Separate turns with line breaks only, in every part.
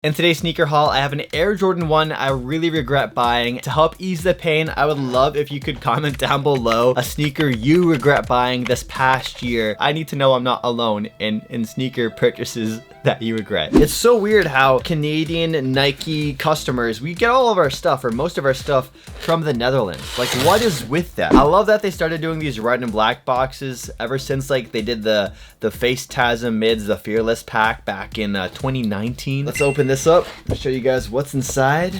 In today's sneaker haul, I have an Air Jordan 1 I really regret buying. To help ease the pain, I would love if you could comment down below a sneaker you regret buying this past year. I need to know I'm not alone in sneaker purchases that you regret. It's so weird how Canadian Nike customers, we get all of our stuff or most of our stuff from the Netherlands. Like, what is with that? I love that they started doing these red and black boxes ever since like they did the Face Tasm mids, the Fearless pack back in 2019. Let's open this up and show you guys what's inside.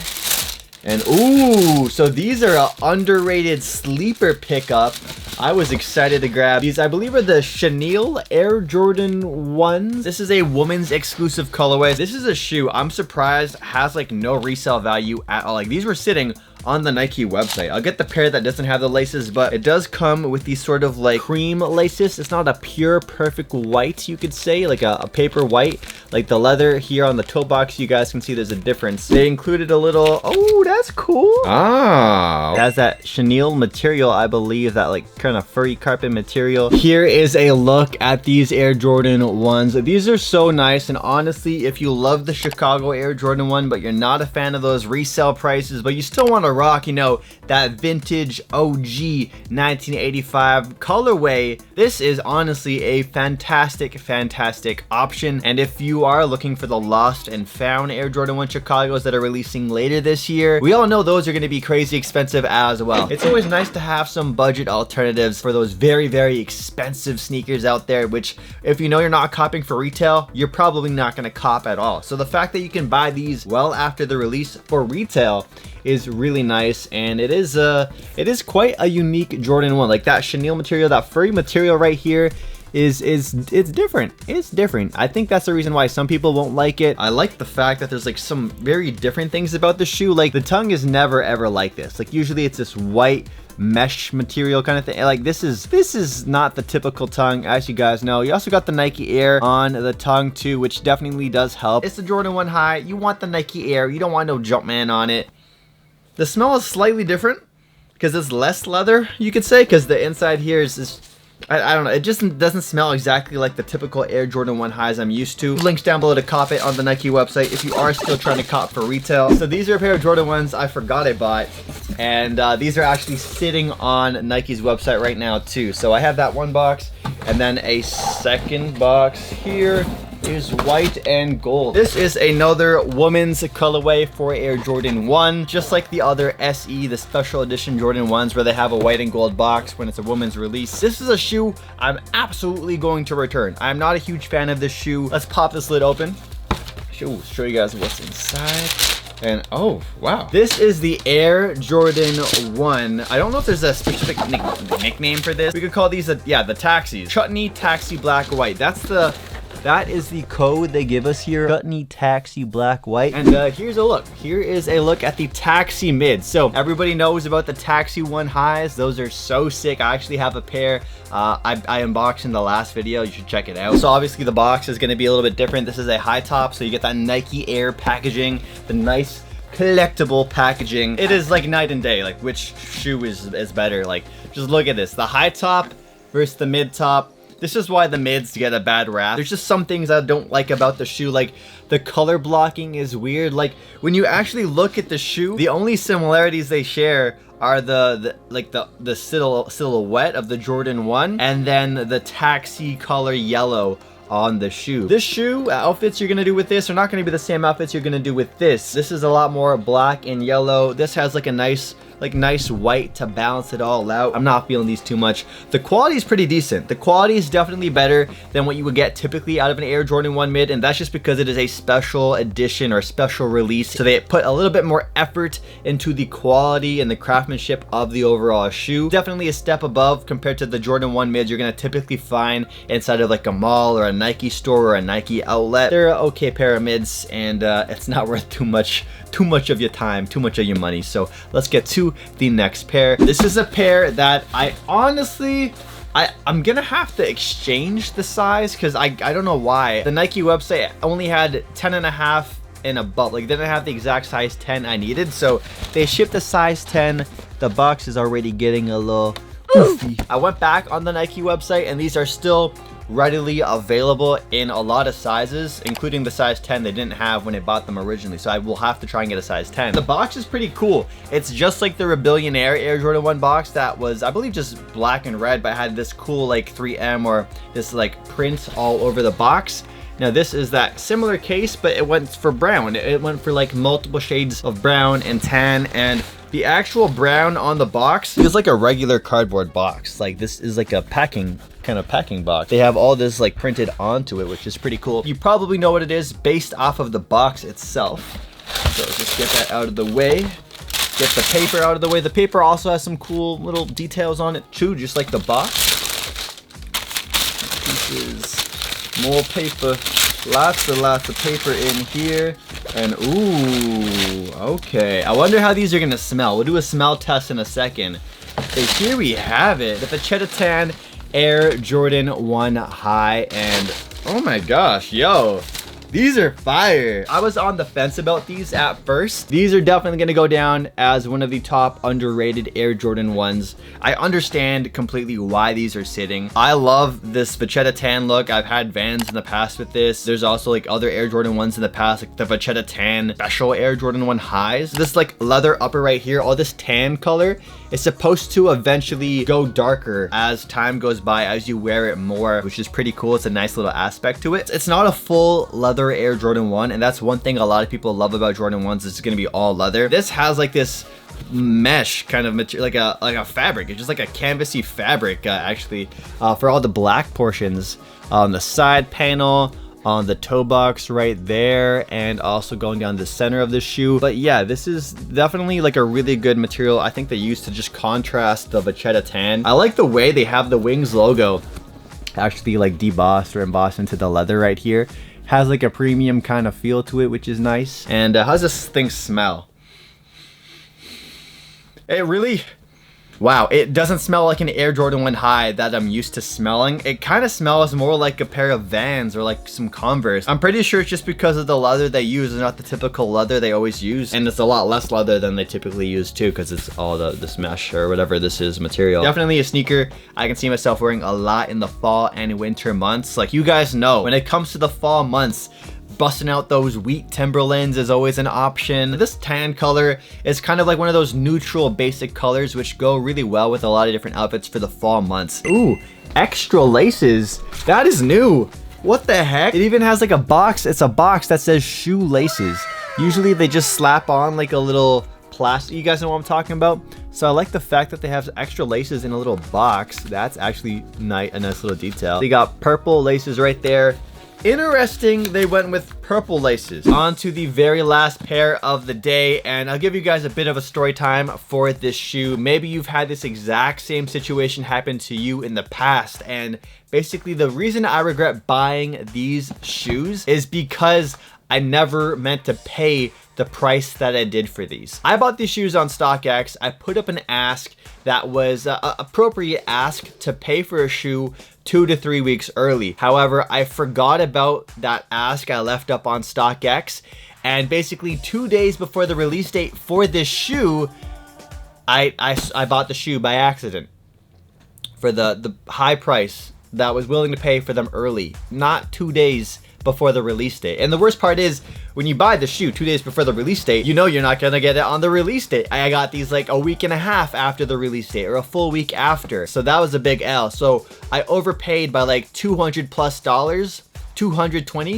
And ooh, so these are an underrated sleeper pickup. I was excited to grab these. I believe are the Chenille Air Jordan 1s. This is a woman's exclusive colorway. This is a shoe I'm surprised has like no resale value at all. Like, these were sitting on the Nike website. I'll get the pair that doesn't have the laces, but it does come with these sort of like cream laces. It's not a pure perfect white, you could say, like a paper white. Like the leather here on the toe box, you guys can see there's a difference. They included a little, oh, that's cool. Oh, it has that chenille material, I believe, that like kind of furry carpet material. Here is a look at these Air Jordan 1s. These are so nice, and honestly, if you love the Chicago Air Jordan 1 but you're not a fan of those resale prices, but you still want to rock, you know, that vintage OG 1985 colorway, this is honestly a fantastic option. And if you are looking for the lost and found Air Jordan 1 Chicagos that are releasing later this year, we all know those are going to be crazy expensive as well. It's always nice to have some budget alternatives for those very expensive sneakers out there, which if you know you're not copping for retail, you're probably not going to cop at all. So the fact that you can buy these well after the release for retail is really nice, and it is quite a unique Jordan 1. Like that chenille material, that furry material right here it's different. It's different. I think that's the reason why some people won't like it. I like the fact that there's like some very different things about the shoe. Like the tongue is never ever like this. Like usually it's this white mesh material kind of thing. Like this is not the typical tongue, as you guys know. You also got the Nike Air on the tongue too, which definitely does help. It's the Jordan 1 high. You want the Nike Air. You don't want no Jumpman on it. The smell is slightly different because it's less leather, you could say, because the inside here is I don't know, it just doesn't smell exactly like the typical Air Jordan 1 highs I'm used to. Links down below to cop it on the Nike website if you are still trying to cop for retail. So these are a pair of Jordan 1s I forgot I bought, and these are actually sitting on Nike's website right now too. So I have that one box, and then a second box here is white and gold. This is another woman's colorway for Air Jordan 1, just like the other SE, the special edition Jordan 1s where they have a white and gold box when it's a woman's release. This is a shoe I'm absolutely going to return. I'm not a huge fan of this shoe. Let's pop this lid open. Show you guys what's inside. And oh wow, this is the Air Jordan 1. I don't know if there's a specific nickname for this. We could call these the taxis. Chutney Taxi Black White. That is the code they give us here. Chutney Taxi Black White. And here's a look. Here is a look at the Taxi Mids. So everybody knows about the Taxi 1 highs. Those are so sick. I actually have a pair I unboxed in the last video. You should check it out. So obviously the box is going to be a little bit different. This is a high top, so you get that Nike Air packaging, the nice collectible packaging. It is like night and day. Like, which shoe is better? Like, just look at this. The high top versus the mid top. This is why the mids get a bad rap. There's just some things I don't like about the shoe. Like the color blocking is weird. Like when you actually look at the shoe, the only similarities they share are the silhouette of the Jordan 1 and then the taxi color yellow on the shoe. This shoe, outfits you're gonna do with this are not gonna be the same outfits you're gonna do with this. This is a lot more black and yellow. This has like a nice white to balance it all out. I'm not feeling these too much. The quality is pretty decent. The quality is definitely better than what you would get typically out of an Air Jordan 1 mid, and that's just because it is a special edition or special release. So they put a little bit more effort into the quality and the craftsmanship of the overall shoe. Definitely a step above compared to the Jordan 1 mids you're gonna typically find inside of like a mall or a Nike store or a Nike outlet. They're an okay pair of mids, and it's not worth too much of your time, too much of your money. So let's get to the next pair. This is a pair that I honestly, I'm gonna have to exchange the size because I don't know why. The Nike website only had 10.5 and above. Like, they didn't have the exact size 10 I needed, so they shipped a size 10. The box is already getting a little goofy. I went back on the Nike website, and these are still readily available in a lot of sizes, including the size 10 they didn't have when I bought them originally. So I will have to try and get a size 10. The box is pretty cool. It's just like the Rebellionaire Air Jordan 1 box that was, I believe, just black and red, but had this cool like 3M or this like print all over the box. Now this is that similar case, but it went for brown. It went for like multiple shades of brown and tan, and the actual brown on the box feels like a regular cardboard box. Like this is like a packing box. They have all this like printed onto it, which is pretty cool. You probably know what it is based off of the box itself. So let's just get that out of the way. Get the paper out of the way. The paper also has some cool little details on it too, just like the box. Pieces. More paper, lots of paper in here, and ooh, okay. I wonder how these are gonna smell. We'll do a smell test in a second. So here we have it, the Vachetta Tan Air Jordan 1 High, and oh my gosh, yo, these are fire. I was on the fence about these at first. These are definitely gonna go down as one of the top underrated Air Jordan 1s. I understand completely why these are sitting. I love this Vachetta Tan look. I've had Vans in the past with this. There's also like other Air Jordan 1s in the past, like the Vachetta Tan Special Air Jordan 1 Highs. This like leather upper right here, all this tan color is supposed to eventually go darker as time goes by, as you wear it more, which is pretty cool. It's a nice little aspect to it. It's not a full leather Air Jordan 1, and that's one thing a lot of people love about Jordan 1s. It's gonna be all leather. This has like this mesh kind of material, like a fabric. It's just like a canvasy fabric actually, for all the black portions on the side panel, on the toe box right there, and also going down the center of the shoe. But yeah, this is definitely like a really good material. I think they used to just contrast the Vachetta Tan. I like the way they have the Wings logo actually like debossed or embossed into the leather right here. Has like a premium kind of feel to it, which is nice. And how's this thing smell? It really, wow, it doesn't smell like an Air Jordan 1 High that I'm used to smelling. It kind of smells more like a pair of Vans or like some Converse. I'm pretty sure it's just because of the leather they use. It's not the typical leather they always use, and it's a lot less leather than they typically use too, because it's all this mesh or whatever this is material. Definitely a sneaker I can see myself wearing a lot in the fall and winter months. Like you guys know, when it comes to the fall months, busting out those wheat Timberlands is always an option. This tan color is kind of like one of those neutral basic colors which go really well with a lot of different outfits for the fall months. Ooh, extra laces. That is new. What the heck? It even has like a box. It's a box that says shoe laces. Usually they just slap on like a little plastic. You guys know what I'm talking about? So I like the fact that they have extra laces in a little box. That's actually a nice little detail. They got purple laces right there. Interesting, they went with purple laces. On to the very last pair of the day, and I'll give you guys a bit of a story time for this shoe. Maybe you've had this exact same situation happen to you in the past, and basically the reason I regret buying these shoes is because I never meant to pay the price that I did for these. I bought these shoes on StockX. I put up an ask that was an appropriate ask to pay for a shoe 2 to 3 weeks early. However, I forgot about that ask I left up on StockX, and basically 2 days before the release date for this shoe, I bought the shoe by accident for the high price that I was willing to pay for them early, not 2 days before the release date. And the worst part is, when you buy the shoe 2 days before the release date, you know you're not gonna get it on the release date. I got these like a week and a half after the release date, or a full week after. So that was a big L. So I overpaid by like $200 plus, $220,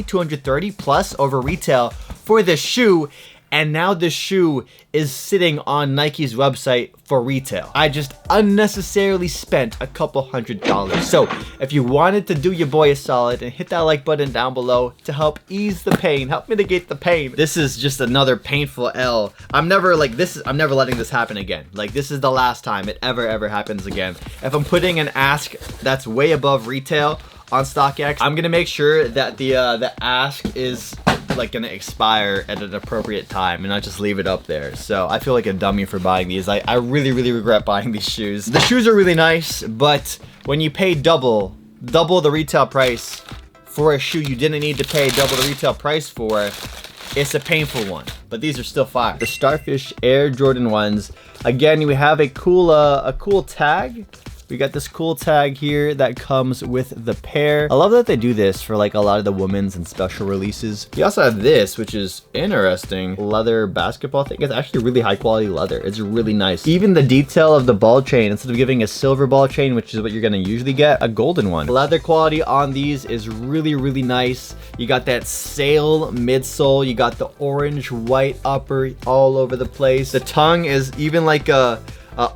$230 plus over retail for this shoe. And now this shoe is sitting on Nike's website for retail. I just unnecessarily spent a couple $100s. So if you wanted to do your boy a solid and hit that like button down below to help ease the pain, help mitigate the pain. This is just another painful L. I'm never letting this happen again. Like, this is the last time it ever happens again. If I'm putting an ask that's way above retail on StockX, I'm gonna make sure that the ask is like gonna expire at an appropriate time and not just leave it up there. So I feel like a dummy for buying these. I really regret buying these shoes. The shoes are really nice, but when you pay double the retail price for a shoe you didn't need to pay double the retail price for, it's a painful one. But these are still fire. The Starfish Air Jordan 1s. Again, we have a cool tag. We got this cool tag here that comes with the pair. I love that they do this for like a lot of the women's and special releases. You also have this, which is interesting. Leather basketball thing. It's actually really high quality leather. It's really nice. Even the detail of the ball chain, instead of giving a silver ball chain, which is what you're gonna usually get, a golden one. Leather quality on these is really, really nice. You got that sail midsole. You got the orange, white upper all over the place. The tongue is even like a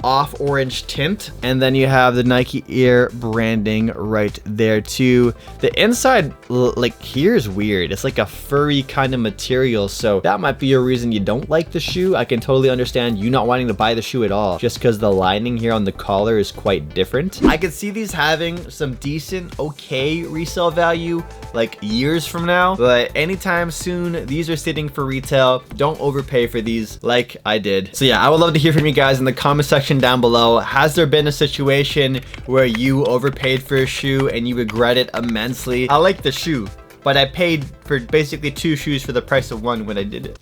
off orange tint, and then you have the Nike Air branding right there too. The inside, like, here is weird. It's like a furry kind of material, so that might be a reason you don't like the shoe. I can totally understand you not wanting to buy the shoe at all, just because the lining here on the collar is quite different. I could see these having some decent, okay resale value like years from now, but anytime soon, these are sitting for retail. Don't overpay for these like I did. So yeah, I would love to hear from you guys in the comments section down below. Has there been a situation where you overpaid for a shoe and you regret it immensely? I like the shoe, but I paid for basically 2 shoes for the price of 1 when I did it.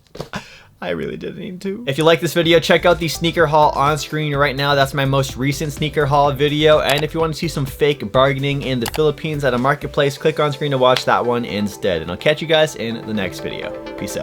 I really didn't need to. If you like this video, check out the sneaker haul on screen right now. That's my most recent sneaker haul video. And if you want to see some fake bargaining in the Philippines at a marketplace, click on screen to watch that one instead. And I'll catch you guys in the next video. Peace out.